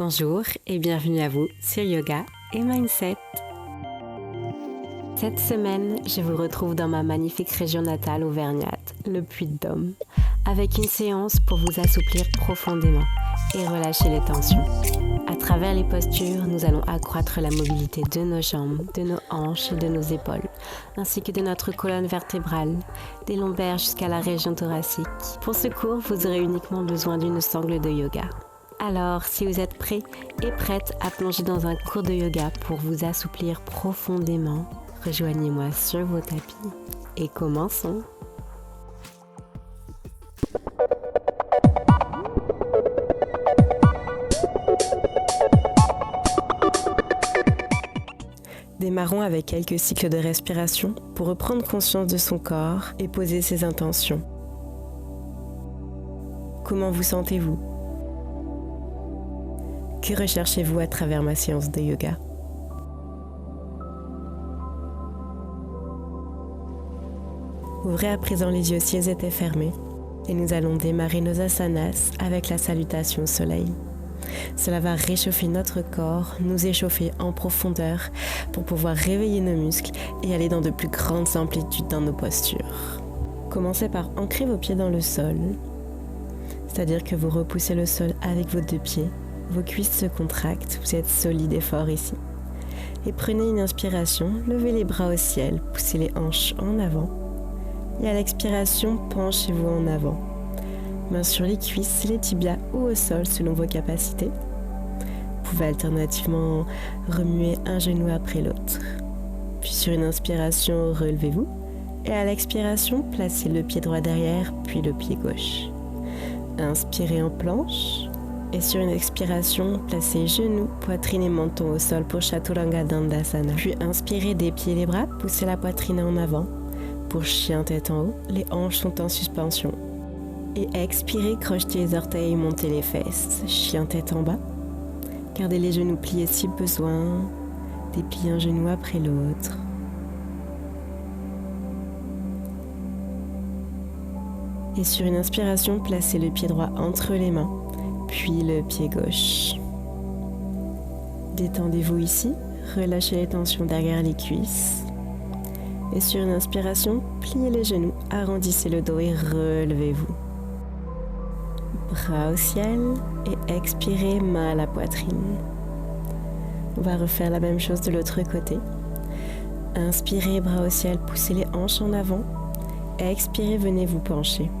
Bonjour et bienvenue à vous sur Yoga et Mindset. Cette semaine, je vous retrouve dans ma magnifique région natale auvergnate, le Puy-de-Dôme, avec une séance pour vous assouplir profondément et relâcher les tensions. À travers les postures, nous allons accroître la mobilité de nos jambes, de nos hanches et de nos épaules, ainsi que de notre colonne vertébrale, des lombaires jusqu'à la région thoracique. Pour ce cours, vous aurez uniquement besoin d'une sangle de yoga. Alors, si vous êtes prêts et prêtes à plonger dans un cours de yoga pour vous assouplir profondément, rejoignez-moi sur vos tapis et commençons. Démarrons avec quelques cycles de respiration pour reprendre conscience de son corps et poser ses intentions. Comment vous sentez-vous ? Que recherchez-vous à travers ma séance de yoga ? Ouvrez à présent les yeux si ils étaient fermés et nous allons démarrer nos asanas avec la salutation au soleil. Cela va réchauffer notre corps, nous échauffer en profondeur pour pouvoir réveiller nos muscles et aller dans de plus grandes amplitudes dans nos postures. Commencez par ancrer vos pieds dans le sol, c'est-à-dire que vous repoussez le sol avec vos deux pieds. Vos cuisses se contractent, vous êtes solide et fort ici. Et prenez une inspiration, levez les bras au ciel, poussez les hanches en avant. Et à l'expiration, penchez-vous en avant. Mains sur les cuisses, les tibias ou au sol selon vos capacités. Vous pouvez alternativement remuer un genou après l'autre. Puis sur une inspiration, relevez-vous. Et à l'expiration, placez le pied droit derrière, puis le pied gauche. Inspirez en planche. Et sur une expiration, placez genoux, poitrine et menton au sol pour Chaturanga Dandasana. Puis inspirez, dépliez les bras, poussez la poitrine en avant. Pour chien tête en haut, les hanches sont en suspension. Et expirez, crochetez les orteils et montez les fesses. Chien tête en bas. Gardez les genoux pliés si besoin. Dépliez un genou après l'autre. Et sur une inspiration, placez le pied droit entre les mains. Puis le pied gauche. Détendez-vous ici, relâchez les tensions derrière les cuisses. Et sur une inspiration, pliez les genoux, arrondissez le dos et relevez-vous. Bras au ciel et expirez, main à la poitrine. On va refaire la même chose de l'autre côté. Inspirez, bras au ciel, poussez les hanches en avant. Expirez, venez vous pencher.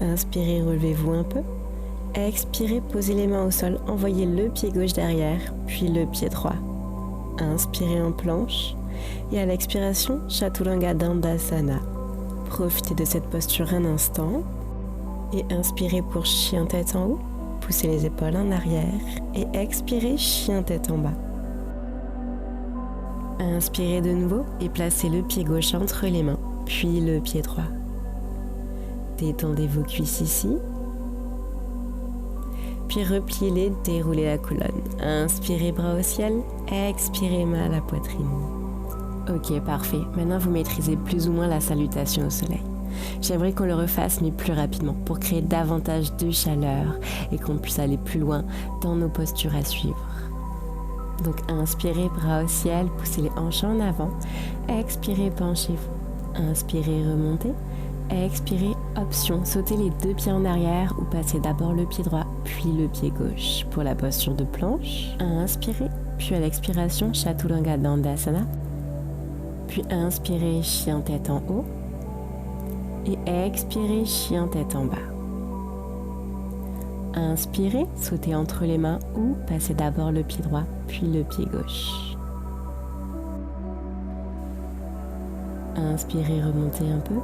Inspirez, relevez-vous un peu. Expirez, posez les mains au sol, envoyez le pied gauche derrière, puis le pied droit. Inspirez en planche et à l'expiration, Chaturanga Dandasana. Profitez de cette posture un instant et inspirez pour chien tête en haut, poussez les épaules en arrière et expirez, chien tête en bas. Inspirez de nouveau et placez le pied gauche entre les mains, puis le pied droit. Détendez vos cuisses ici. Puis repliez-les, déroulez la colonne. Inspirez, bras au ciel. Expirez, main à la poitrine. Ok, parfait. Maintenant, vous maîtrisez plus ou moins la salutation au soleil. J'aimerais qu'on le refasse, mais plus rapidement, pour créer davantage de chaleur et qu'on puisse aller plus loin dans nos postures à suivre. Donc, inspirez, bras au ciel, poussez les hanches en avant. Expirez, penchez-vous. Inspirez, remontez. Expirez, option, sautez les deux pieds en arrière ou passez d'abord le pied droit, puis le pied gauche pour la posture de planche. Inspirez, puis à l'expiration, Chaturanga Dandasana. Puis inspirez, chien tête en haut. Et expirez, chien tête en bas. Inspirez, sautez entre les mains ou passez d'abord le pied droit, puis le pied gauche. Inspirez, remontez un peu.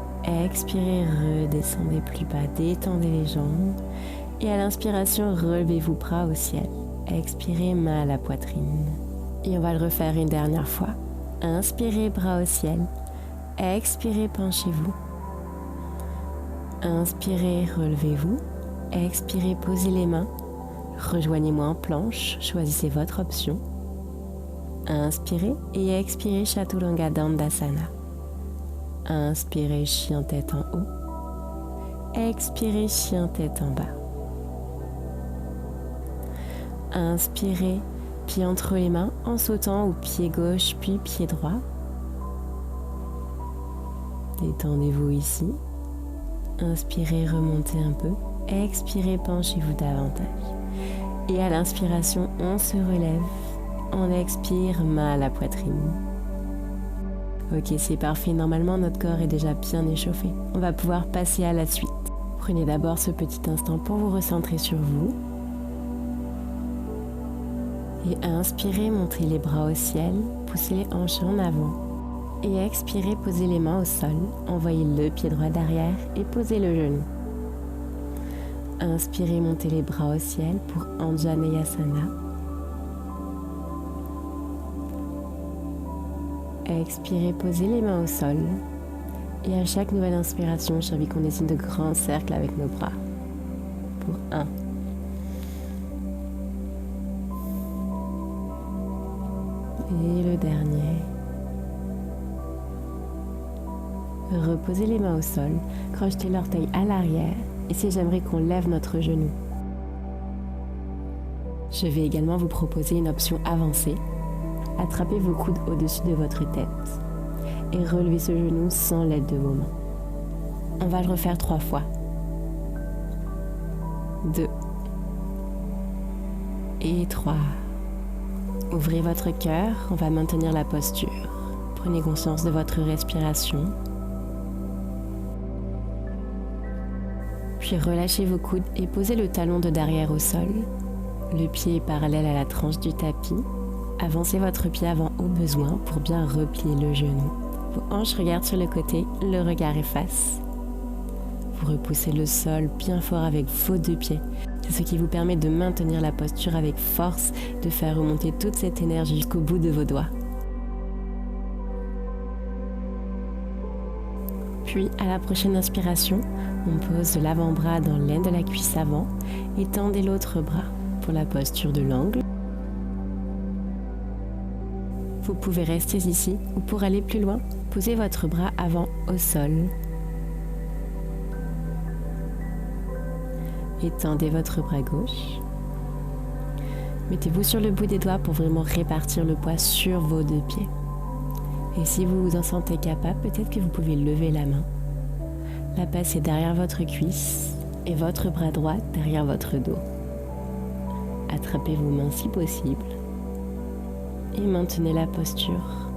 Expirez, redescendez plus bas, détendez les jambes. Et à l'inspiration, relevez-vous bras au ciel. Expirez, main à la poitrine. Et on va le refaire une dernière fois. Inspirez, bras au ciel. Expirez, penchez-vous. Inspirez, relevez-vous. Expirez, posez les mains. Rejoignez-moi en planche, choisissez votre option. Inspirez et expirez, Chaturanga Dandasana. Inspirez, chien tête en haut. Expirez, chien tête en bas. Inspirez, pied entre les mains en sautant au pied gauche puis pied droit. Détendez-vous ici. Inspirez, remontez un peu. Expirez, penchez-vous davantage. Et à l'inspiration, on se relève. On expire, main à la poitrine. Ok, c'est parfait. Normalement, notre corps est déjà bien échauffé. On va pouvoir passer à la suite. Prenez d'abord ce petit instant pour vous recentrer sur vous. Et inspirez, montrez les bras au ciel, poussez les hanches en avant. Et expirez, posez les mains au sol, envoyez le pied droit derrière et posez le genou. Inspirez, montez les bras au ciel pour Anjaneyasana. Expirez, posez les mains au sol. Et à chaque nouvelle inspiration, j'ai envie qu'on dessine de grands cercles avec nos bras. Pour 1. Et le dernier. Reposez les mains au sol, crochetez l'orteil à l'arrière. Ici, j'aimerais qu'on lève notre genou. Je vais également vous proposer une option avancée. Attrapez vos coudes au-dessus de votre tête et relevez ce genou sans l'aide de vos mains. On va le refaire 3 fois. 2 et 3. Ouvrez votre cœur, on va maintenir la posture. Prenez conscience de votre respiration. Puis relâchez vos coudes et posez le talon de derrière au sol. Le pied est parallèle à la tranche du tapis. Avancez votre pied avant au besoin pour bien replier le genou. Vos hanches regardent sur le côté, le regard est face. Vous repoussez le sol bien fort avec vos 2 pieds. C'est ce qui vous permet de maintenir la posture avec force, de faire remonter toute cette énergie jusqu'au bout de vos doigts. Puis, à la prochaine inspiration, on pose l'avant-bras dans l'aine de la cuisse avant et tendez l'autre bras pour la posture de l'angle. Vous pouvez rester ici ou pour aller plus loin, posez votre bras avant au sol. Et tendez votre bras gauche. Mettez-vous sur le bout des doigts pour vraiment répartir le poids sur vos 2 pieds. Et si vous vous en sentez capable, peut-être que vous pouvez lever la main, la passer derrière votre cuisse et votre bras droit derrière votre dos. Attrapez vos mains si possible et maintenez la posture.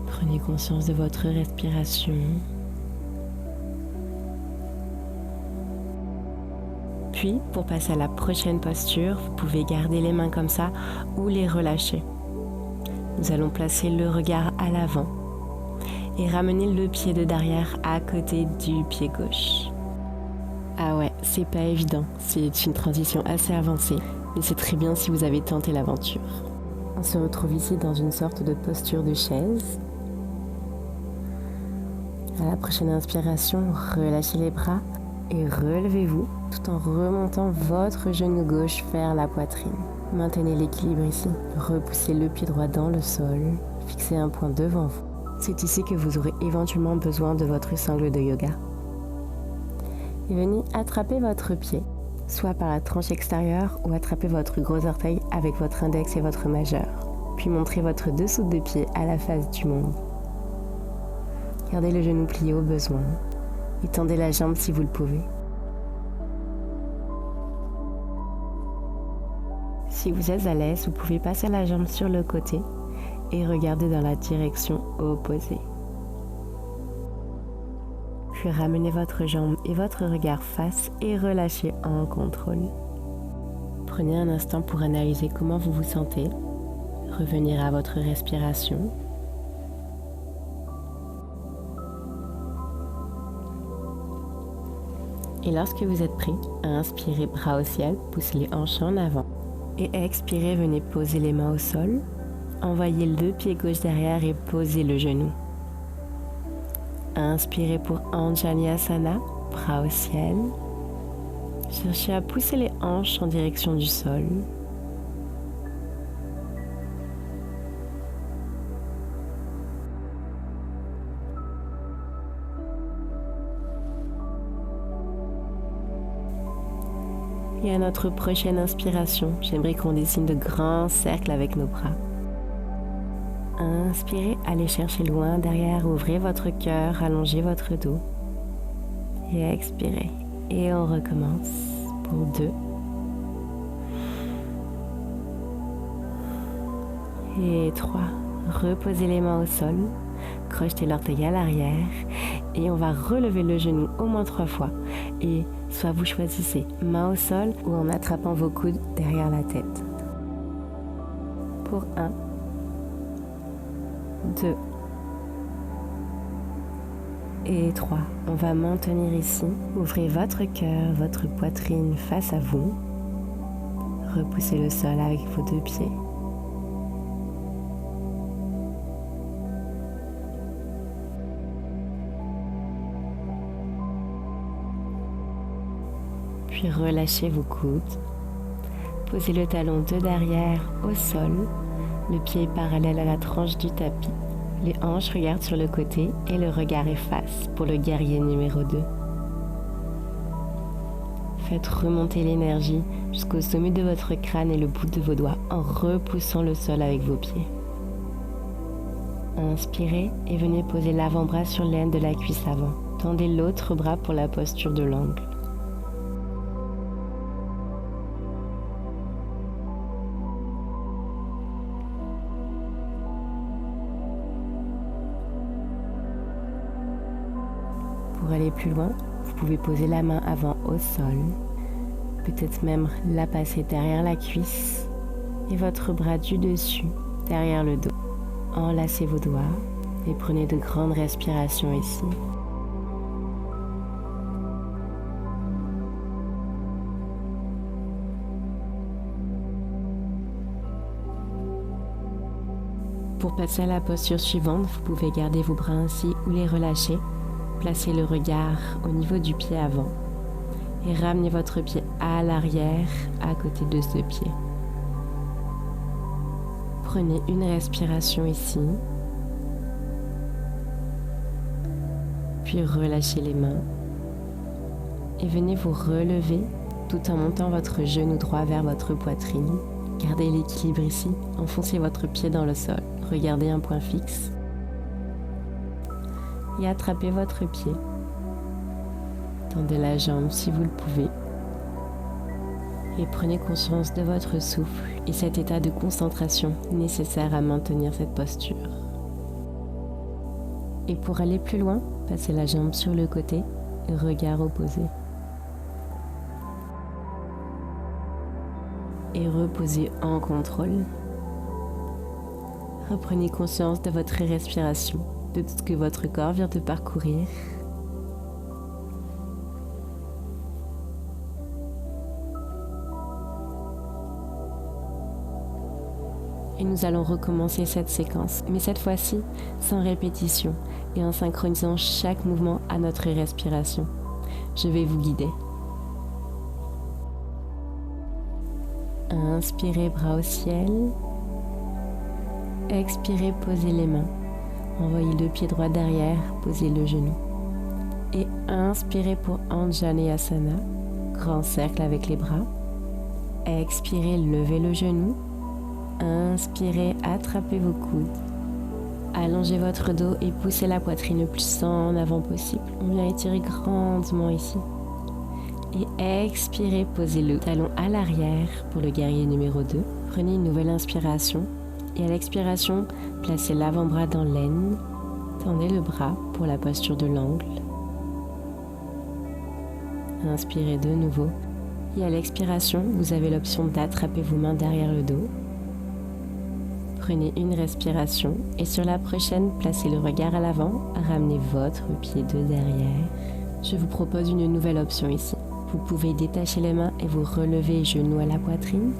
Prenez conscience de votre respiration. Puis, pour passer à la prochaine posture, vous pouvez garder les mains comme ça ou les relâcher. Nous allons placer le regard à l'avant et ramener le pied de derrière à côté du pied gauche. Ah ouais, c'est pas évident, c'est une transition assez avancée, mais c'est très bien si vous avez tenté l'aventure. On se retrouve ici dans une sorte de posture de chaise. À la prochaine inspiration, relâchez les bras et relevez-vous tout en remontant votre genou gauche vers la poitrine. Maintenez l'équilibre ici, repoussez le pied droit dans le sol, fixez un point devant vous. C'est ici que vous aurez éventuellement besoin de votre sangle de yoga. Et venez attraper votre pied, soit par la tranche extérieure ou attrapez votre gros orteil avec votre index et votre majeur. Puis montrez votre dessous de pied à la face du monde. Gardez le genou plié au besoin et tendez la jambe si vous le pouvez. Si vous êtes à l'aise, vous pouvez passer la jambe sur le côté et regarder dans la direction opposée. Puis ramenez votre jambe et votre regard face et relâchez en contrôle. Prenez un instant pour analyser comment vous vous sentez, revenir à votre respiration. Et lorsque vous êtes prêt, inspirez bras au ciel, poussez les hanches en avant. Et expirez, venez poser les mains au sol. Envoyez le pied gauche derrière et posez le genou. Inspirez pour Anjaneyasana, bras au ciel. Cherchez à pousser les hanches en direction du sol. Et Et à notre prochaine inspiration, j'aimerais qu'on dessine de grands cercles avec nos bras. Inspirez, allez chercher loin derrière, ouvrez votre cœur, allongez votre dos. Et expirez. Et on recommence pour 2. Et 3. Reposez les mains au sol, crochetez l'orteil à l'arrière et on va relever le genou au moins 3 fois. Et soit vous choisissez main au sol ou en attrapant vos coudes derrière la tête. Pour 1, 2 et 3. On va maintenir ici. Ouvrez votre cœur, votre poitrine face à vous. Repoussez le sol avec vos 2 pieds. Puis relâchez vos coudes. Posez le talon de derrière au sol. Le pied est parallèle à la tranche du tapis. Les hanches regardent sur le côté et le regard efface pour le guerrier numéro 2. Faites remonter l'énergie jusqu'au sommet de votre crâne et le bout de vos doigts en repoussant le sol avec vos pieds. Inspirez et venez poser l'avant-bras sur l'aine de la cuisse avant. Tendez l'autre bras pour la posture de l'angle. Pour aller plus loin, vous pouvez poser la main avant au sol, peut-être même la passer derrière la cuisse et votre bras du dessus, derrière le dos. Enlacez vos doigts et prenez de grandes respirations ici. Pour passer à la posture suivante, vous pouvez garder vos bras ainsi ou les relâcher. Placez le regard au niveau du pied avant et ramenez votre pied à l'arrière à côté de ce pied. Prenez une respiration ici, puis relâchez les mains et venez vous relever tout en montant votre genou droit vers votre poitrine. Gardez l'équilibre ici, enfoncez votre pied dans le sol, regardez un point fixe. Et attrapez votre pied. Tendez la jambe si vous le pouvez. Et prenez conscience de votre souffle et cet état de concentration nécessaire à maintenir cette posture. Et pour aller plus loin, passez la jambe sur le côté et regard opposé. Et reposez en contrôle. Reprenez conscience de votre respiration, de tout ce que votre corps vient de parcourir. Et nous allons recommencer cette séquence, mais cette fois-ci sans répétition et en synchronisant chaque mouvement à notre respiration. Je vais vous guider. Inspirez, bras au ciel. Expirez, posez les mains. Envoyez le pied droit derrière, posez le genou. Et inspirez pour Anjaneyasana, grand cercle avec les bras. Expirez, levez le genou. Inspirez, attrapez vos coudes. Allongez votre dos et poussez la poitrine le plus en avant possible. On vient étirer grandement ici. Et expirez, posez le talon à l'arrière pour le guerrier numéro 2. Prenez une nouvelle inspiration. Et à l'expiration, placez l'avant-bras dans l'aine. Tendez le bras pour la posture de l'angle. Inspirez de nouveau. Et à l'expiration, vous avez l'option d'attraper vos mains derrière le dos. Prenez une respiration et sur la prochaine, placez le regard à l'avant, ramenez votre pied de derrière. Je vous propose une nouvelle option ici. Vous pouvez détacher les mains et vous relever genoux à la poitrine,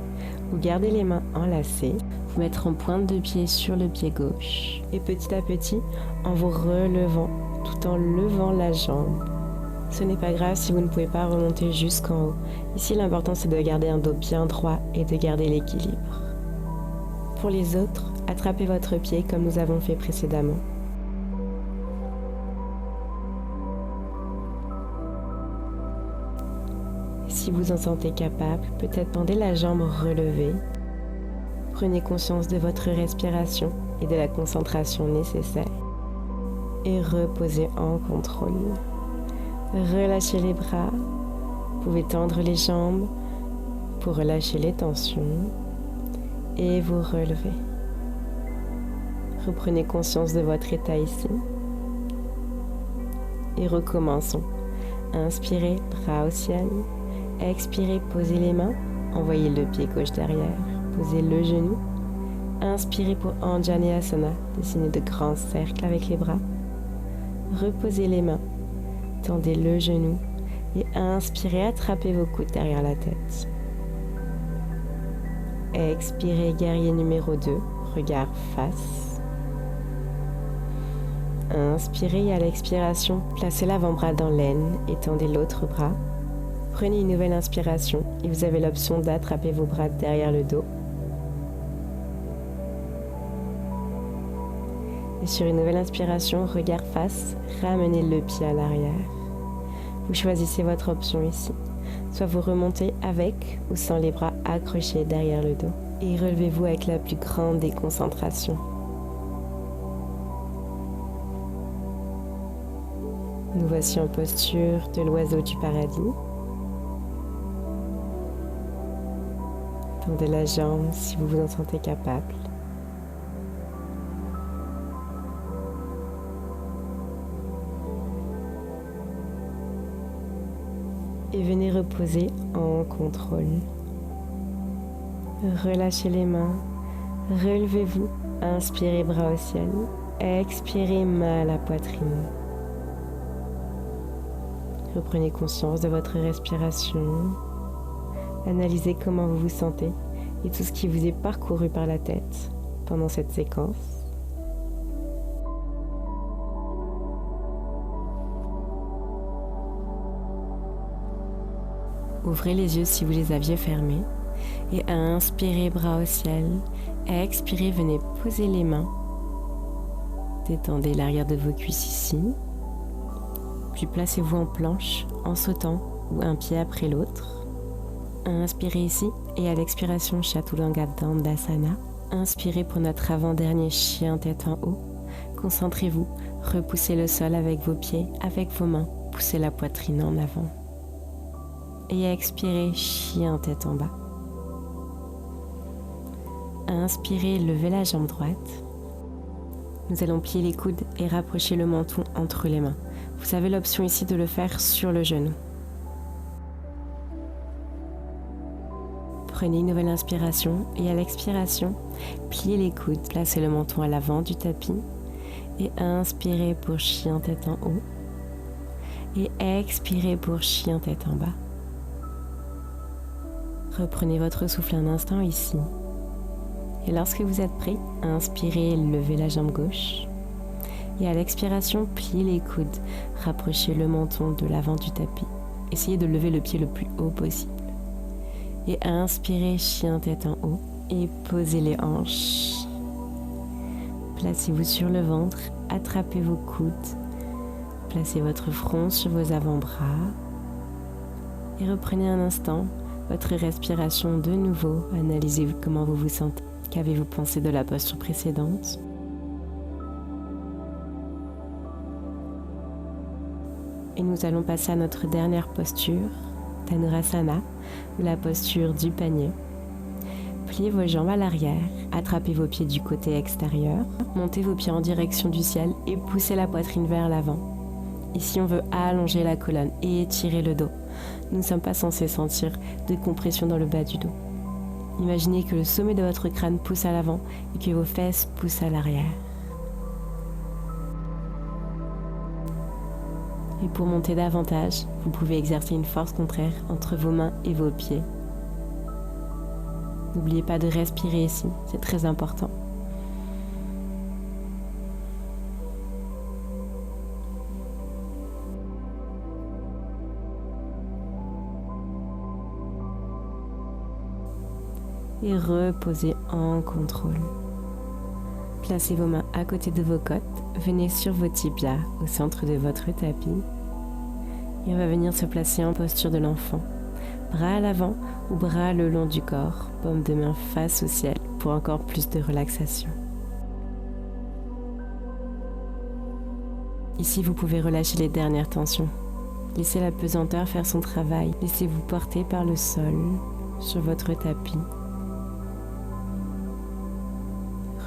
ou garder les mains enlacées, vous mettre en pointe de pied sur le pied gauche et petit à petit, en vous relevant, tout en levant la jambe. Ce n'est pas grave si vous ne pouvez pas remonter jusqu'en haut. Ici, l'important c'est de garder un dos bien droit et de garder l'équilibre. Pour les autres, attrapez votre pied comme nous avons fait précédemment. Si si vous en sentez capable, peut-être tendez la jambe relevée. Prenez conscience de votre respiration et de la concentration nécessaire. Et reposez en contrôle. Relâchez les bras. Vous pouvez tendre les jambes pour relâcher les tensions et vous relever. Reprenez conscience de votre état ici. Et recommençons. Inspirez, bras au ciel. Expirez, posez les mains. Envoyez le pied gauche derrière. Posez le genou. Inspirez pour Anjaneyasana. Dessinez de grands cercles avec les bras. Reposez les mains. Tendez le genou. Et inspirez, attrapez vos coudes derrière la tête. Expirez, guerrier numéro 2. Regard face. Inspirez et à l'expiration, placez l'avant-bras dans l'aine et tendez l'autre bras. Prenez une nouvelle inspiration et vous avez l'option d'attraper vos bras derrière le dos. Et sur une nouvelle inspiration, regard face, ramenez le pied à l'arrière. Vous choisissez votre option ici. Soit vous remontez avec ou sans les bras accrochés derrière le dos. Et relevez-vous avec la plus grande des concentrations. Nous voici en posture de l'oiseau du paradis. Tendez la jambe si vous vous en sentez capable. Et venez reposer en contrôle. Relâchez les mains, relevez-vous, inspirez bras au ciel, expirez main à la poitrine. Reprenez conscience de votre respiration, analysez comment vous vous sentez et tout ce qui vous est parcouru par la tête pendant cette séquence. Ouvrez les yeux si vous les aviez fermés et inspirez bras au ciel. Expirez, venez poser les mains. Détendez l'arrière de vos cuisses ici. Puis placez-vous en planche en sautant ou un pied après l'autre. Inspirez ici et à l'expiration Chaturanga Dandasana. Inspirez pour notre avant-dernier chien tête en haut. Concentrez-vous, repoussez le sol avec vos pieds, avec vos mains. Poussez la poitrine en avant. Et expirez, chien tête en bas. Inspirez, levez la jambe droite. Nous allons plier les coudes et rapprocher le menton entre les mains. Vous avez l'option ici de le faire sur le genou. Prenez une nouvelle inspiration et à l'expiration, pliez les coudes, placez le menton à l'avant du tapis et inspirez pour chien tête en haut et expirez pour chien tête en bas. Reprenez votre souffle un instant ici. Et lorsque vous êtes prêt, inspirez, levez la jambe gauche. Et à l'expiration, pliez les coudes, rapprochez le menton de l'avant du tapis. Essayez de lever le pied le plus haut possible. Et inspirez, chien tête en haut. Et posez les hanches. Placez-vous sur le ventre, attrapez vos coudes. Placez votre front sur vos avant-bras. Et reprenez un instant votre respiration de nouveau. Analysez comment vous vous sentez. Qu'avez-vous pensé de la posture précédente? Et nous allons passer à notre dernière posture, Dhanurasana, ou la posture du panier. Pliez vos jambes à l'arrière, attrapez vos pieds du côté extérieur, montez vos pieds en direction du ciel et poussez la poitrine vers l'avant. Ici, on veut allonger la colonne et étirer le dos. Nous ne sommes pas censés sentir de compression dans le bas du dos. Imaginez que le sommet de votre crâne pousse à l'avant et que vos fesses poussent à l'arrière. Et pour monter davantage, vous pouvez exercer une force contraire entre vos mains et vos pieds. N'oubliez pas de respirer ici, c'est très important. Et reposez en contrôle. Placez vos mains à côté de vos côtes, venez sur vos tibias au centre de votre tapis et on va venir se placer en posture de l'enfant. Bras à l'avant ou bras le long du corps, paume de main face au ciel pour encore plus de relaxation. Ici, vous pouvez relâcher les dernières tensions. Laissez la pesanteur faire son travail. Laissez-vous porter par le sol, sur votre tapis.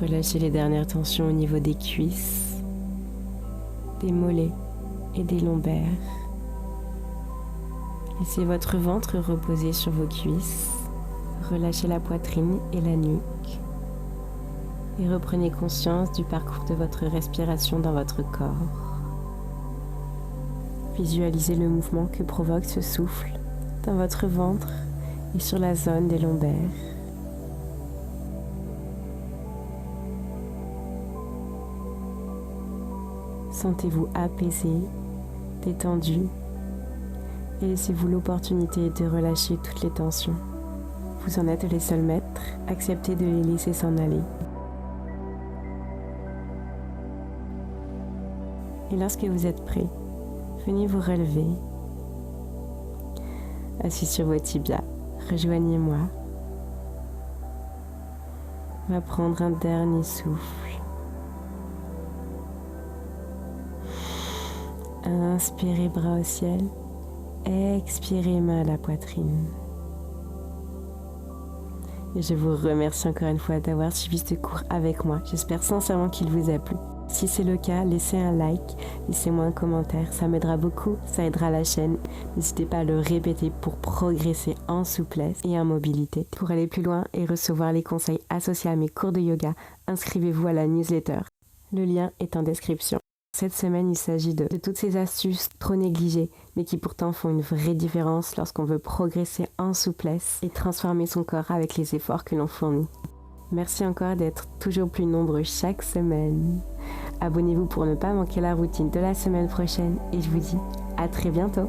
Relâchez les dernières tensions au niveau des cuisses, des mollets et des lombaires. Laissez votre ventre reposer sur vos cuisses. Relâchez la poitrine et la nuque. Et reprenez conscience du parcours de votre respiration dans votre corps. Visualisez le mouvement que provoque ce souffle dans votre ventre et sur la zone des lombaires. Sentez-vous apaisé, détendu et laissez-vous l'opportunité de relâcher toutes les tensions. Vous en êtes les seuls maîtres, acceptez de les laisser s'en aller. Et lorsque vous êtes prêt, venez vous relever. Assis sur vos tibias, rejoignez-moi. On va prendre un dernier souffle. Inspirez bras au ciel, expirez main à la poitrine. Et je vous remercie encore une fois d'avoir suivi ce cours avec moi. J'espère sincèrement qu'il vous a plu. Si c'est le cas, laissez un like, laissez-moi un commentaire, ça m'aidera beaucoup, ça aidera la chaîne. N'hésitez pas à le répéter pour progresser en souplesse et en mobilité. Pour aller plus loin et recevoir les conseils associés à mes cours de yoga, inscrivez-vous à la newsletter. Le lien est en description. Cette semaine, il s'agit de toutes ces astuces trop négligées, mais qui pourtant font une vraie différence lorsqu'on veut progresser en souplesse et transformer son corps avec les efforts que l'on fournit. Merci encore d'être toujours plus nombreux chaque semaine. Abonnez-vous pour ne pas manquer la routine de la semaine prochaine et je vous dis à très bientôt.